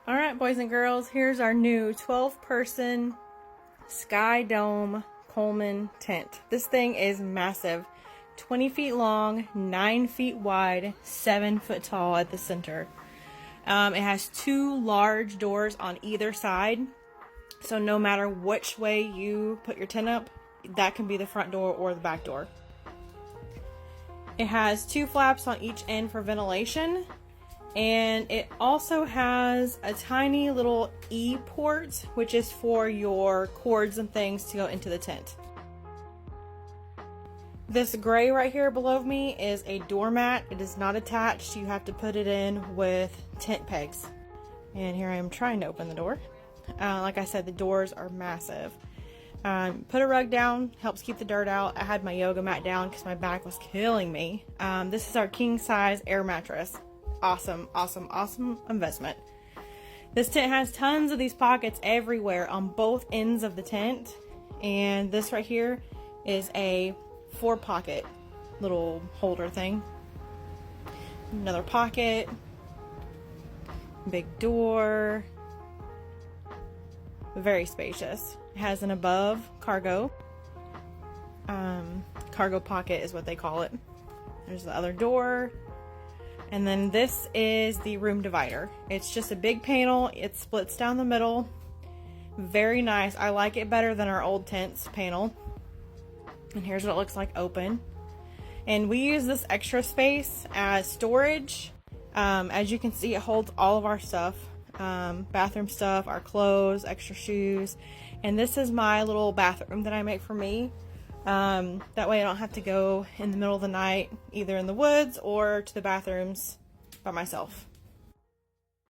Alright, boys and girls, here's our new 12-person Skydome Coleman tent. This thing is massive. 20 feet long, 9 feet wide, 7 foot tall at the center. It has 2 large doors on either side. So no matter which way you put your tent up, that can be the front door or the back door. It has 2 flaps on each end for ventilation. And it also has a tiny little E-port, which is for your cords and things to go into the tent. This gray right here below me is a doormat. It is not attached. You have to put it in with tent pegs. And here I am trying to open the door. Like I said, the doors are massive. Put a rug down, helps keep the dirt out. I had my yoga mat down because my back was killing me. This is our king size air mattress. Awesome, awesome, awesome investment. This tent has tons of these pockets everywhere on both ends of the tent. And this right here is a 4-pocket little holder thing. Another pocket. Big door. Very spacious. It has an above cargo. Cargo pocket is what they call it. There's the other door. And then this is the room divider. It's just a big panel. It splits down the middle. Very nice. I like it better than our old tents panel. And here's what it looks like open. And we use this extra space as storage. As you can see, it holds all of our stuff. Bathroom stuff, our clothes, extra shoes. And this is my little bathroom that I make for me. That way I don't have to go in the middle of the night, either in the woods or to the bathrooms by myself.